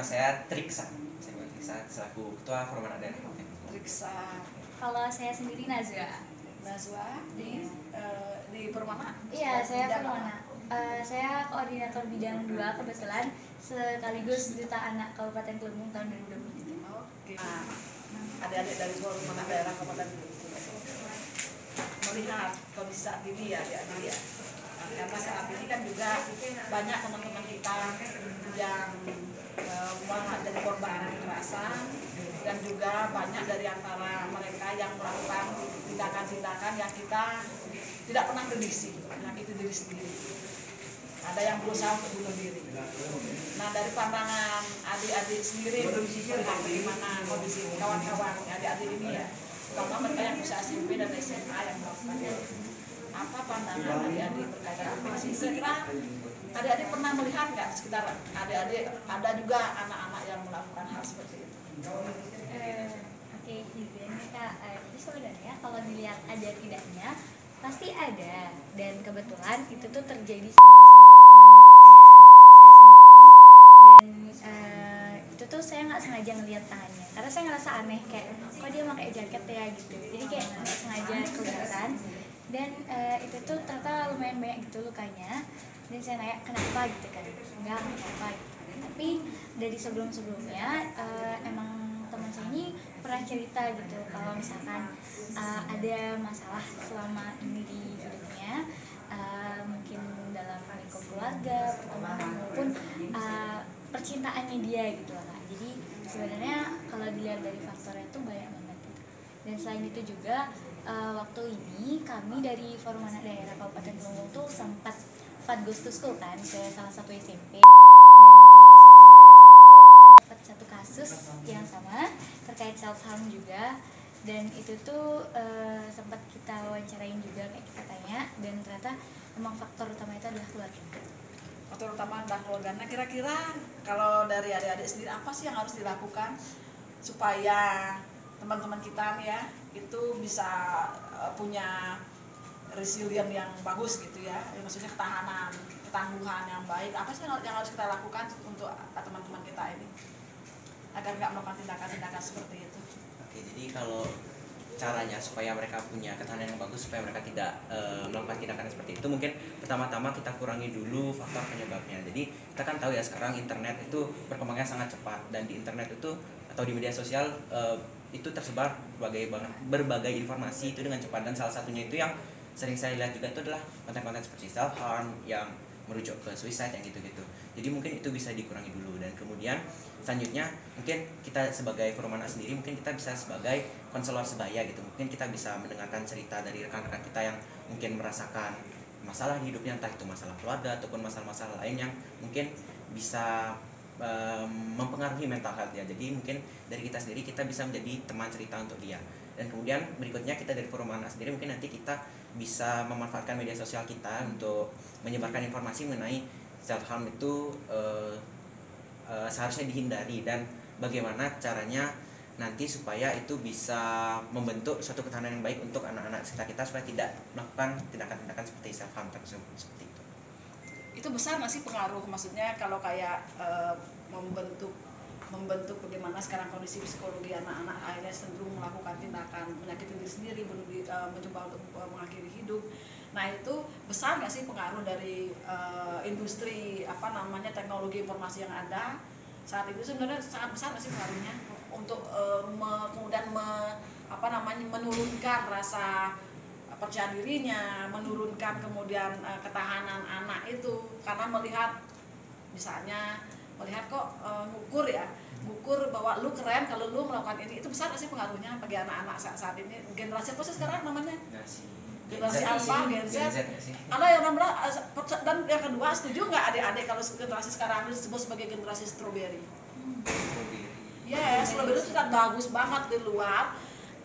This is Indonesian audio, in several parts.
saya Triksa. Saya Triksa selaku Ketua Forum Anak Daerah. Triksa. Kalau saya sendiri Nazwa. Nazwa di Permana? Iya, saya Permana. Saya koordinator bidang 2 kebetulan sekaligus Duta Anak Kabupaten Kelungkung tahun 2023. Oke. Nah, adik-adik dari Forum Anak Daerah Kabupaten Kelungkung melihat kondisi saat ini ya adik-adik ya. Karena saat ini kan juga banyak teman-teman kita yang menjadi korban kekerasan, dan juga banyak dari antara mereka yang melakukan tindakan-tindakan yang kita tidak pernah prediksi, menyakiti diri sendiri. Ada yang berusaha untuk bunuh diri. Nah, dari pandangan adik-adik sendiri melihat bagaimana kondisi kawan-kawan adik-adik ini ya, terutama mereka yang usia SMP dan SMA yang melakukannya. Apa pandangan adik-adik terkait dengan ini? Kira-kira adik-adik pernah melihat nggak sekitar adik-adik ada juga anak-anak yang melakukan hal seperti itu? Oke, jadi Kak, jadi sebenarnya kalau dilihat ada tidaknya pasti ada, dan kebetulan itu tuh terjadi sama salah satu teman duduknya saya sendiri, dan itu tuh saya nggak sengaja ngeliat tangannya karena saya ngerasa aneh kayak kok dia pakai jaket ya gitu, jadi kayak nggak sengaja kelihatan. Dan itu tuh ternyata lumayan banyak gitu lukanya, dan saya nanya kenapa gitu kan, enggak kenapa gitu. Tapi dari sebelumnya emang teman saya ini pernah cerita gitu kalau misalkan ada masalah selama ini di hidupnya, mungkin dalam lingkup keluarga, pertemanan maupun percintaannya dia gitu lah Kak. Jadi sebenarnya kalau dilihat dari faktornya tuh banyak banget gitu. Dan selain itu juga waktu ini kami dari Forum Anak Daerah Kabupaten Kelungkung tuh sempat Fat Goes to School kan ke salah satu SMP, dan di SMP 2 Dawan itu kita dapat satu kasus yang sama terkait self harm juga, dan itu tuh sempat kita wawancarain juga, kayak kita tanya, dan ternyata memang faktor utama itu adalah keluarga. Faktor utama adalah keluarga. Nah, kira-kira kalau dari adik-adik sendiri apa sih yang harus dilakukan supaya teman-teman kita nih ya itu bisa punya resilient yang bagus gitu ya, maksudnya ketahanan, ketangguhan yang baik. Apa sih yang harus kita lakukan untuk teman-teman kita ini agar nggak melakukan tindakan-tindakan seperti itu? Oke, jadi kalau caranya supaya mereka punya ketahanan yang bagus, supaya mereka tidak melakukan tindakan seperti itu, mungkin pertama-tama kita kurangi dulu faktor penyebabnya. Jadi kita kan tahu ya sekarang internet itu berkembangnya sangat cepat, dan di internet itu atau di media sosial itu tersebar berbagai informasi itu dengan cepat, dan salah satunya itu yang sering saya lihat juga itu adalah konten-konten seperti self harm yang merujuk ke suicide yang gitu-gitu. Jadi mungkin itu bisa dikurangi dulu, dan kemudian selanjutnya mungkin kita sebagai Forum Anak sendiri mungkin kita bisa sebagai konselor sebaya gitu. Mungkin kita bisa mendengarkan cerita dari rekan-rekan kita yang mungkin merasakan masalah di hidupnya, entah itu masalah keluarga ataupun masalah-masalah lain yang mungkin bisa mempengaruhi mental health ya. Jadi mungkin dari kita sendiri kita bisa menjadi teman cerita untuk dia. Dan kemudian berikutnya kita dari Forum Anak sendiri mungkin nanti kita bisa memanfaatkan media sosial kita untuk menyebarkan informasi mengenai self harm itu seharusnya dihindari, dan bagaimana caranya nanti supaya itu bisa membentuk suatu ketahanan yang baik untuk anak-anak sekitar kita supaya tidak melakukan tindakan-tindakan seperti self harm tersebut seperti itu. Itu besar nggak sih pengaruh, maksudnya kalau kayak membentuk bagaimana sekarang kondisi psikologi anak-anak akhirnya cenderung melakukan tindakan menyakiti diri sendiri, mencoba untuk mengakhiri hidup. Nah, itu besar nggak sih pengaruh dari industri teknologi informasi yang ada saat itu? Sebenarnya sangat besar nggak sih pengaruhnya untuk kemudian menurunkan rasa percaya dirinya, menurunkan kemudian ketahanan anak itu, karena melihat kok ngukur bahwa lu keren kalau lu melakukan ini. Itu besar nggak sih pengaruhnya bagi anak-anak saat ini? Generasi apa sih sekarang namanya? Generasi apa? Gen Z. Ada yang namanya, dan yang kedua, setuju nggak adik-adik kalau generasi sekarang ini disebut sebagai generasi strawberry? Ya, strawberry itu sudah bagus banget di luar.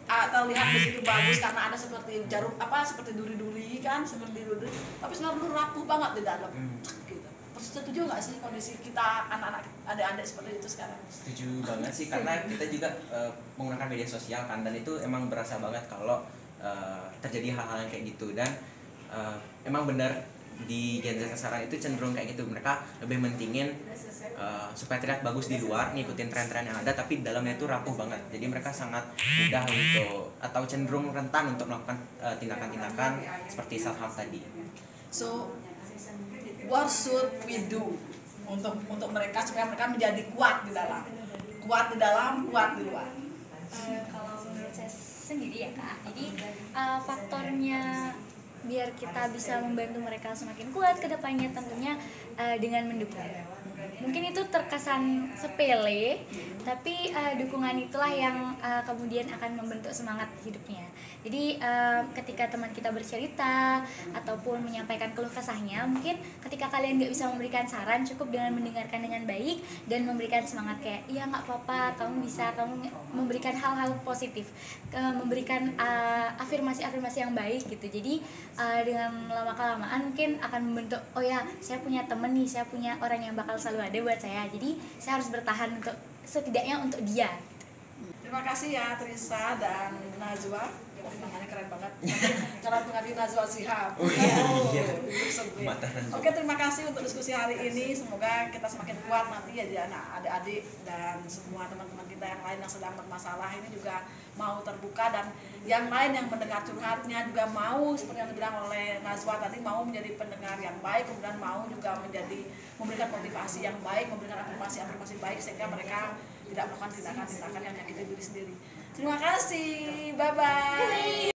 Terlihat begitu bagus karena ada seperti seperti duri-duri kan, tapi sebenarnya lu rapuh banget di dalam. Gitu. Setuju nggak sih kondisi kita anak-anak adik-adik seperti itu sekarang? Setuju banget sih, karena kita juga menggunakan media sosial kan, dan itu emang berasa banget kalau terjadi hal-hal yang kayak gitu. Dan emang benar di Gen Z sekarang itu cenderung kayak gitu, mereka lebih mentingin supaya terlihat bagus di luar, ngikutin tren-tren yang ada, tapi dalamnya itu rapuh banget. Jadi mereka sangat mudah untuk atau cenderung rentan untuk melakukan tindakan-tindakan seperti self harm tadi. So what should we do untuk mereka supaya mereka menjadi kuat di dalam, kuat di luar? Kalau menurut saya sendiri ya Kak, jadi faktornya biar kita bisa membantu mereka semakin kuat ke depannya tentunya dengan mendukung. Mungkin itu terkesan sepele, tapi dukungan itulah yang kemudian akan membentuk semangat hidupnya. Jadi ketika teman kita bercerita ataupun menyampaikan keluh kesahnya, mungkin ketika kalian nggak bisa memberikan saran, cukup dengan mendengarkan dengan baik dan memberikan semangat kayak, iya nggak apa-apa, kamu bisa, kamu memberikan hal-hal positif, memberikan afirmasi-afirmasi yang baik gitu. Jadi dengan lama-kelamaan mungkin akan membentuk, oh ya saya punya temen nih, saya punya orang yang bakal selalu ada buat saya, jadi saya harus bertahan untuk setidaknya untuk dia. Terima kasih ya Trisa dan Najwa. Namanya keren banget. Cara pengadil Najwa Shihab. Oh iya. Oke, terima kasih untuk diskusi hari ini. Semoga kita semakin kuat nanti ya di anak adik-adik dan semua teman-teman kita yang lain yang sedang bermasalah ini juga mau terbuka, dan yang lain yang mendengar curhatnya juga mau seperti yang dibilang oleh Najwa tadi, mau menjadi pendengar yang baik, kemudian mau juga menjadi memberikan motivasi yang baik, memberikan afirmasi baik sehingga mereka tidak melakukan tindakan-tindakan yang menyakiti diri sendiri. Terima kasih, bye-bye.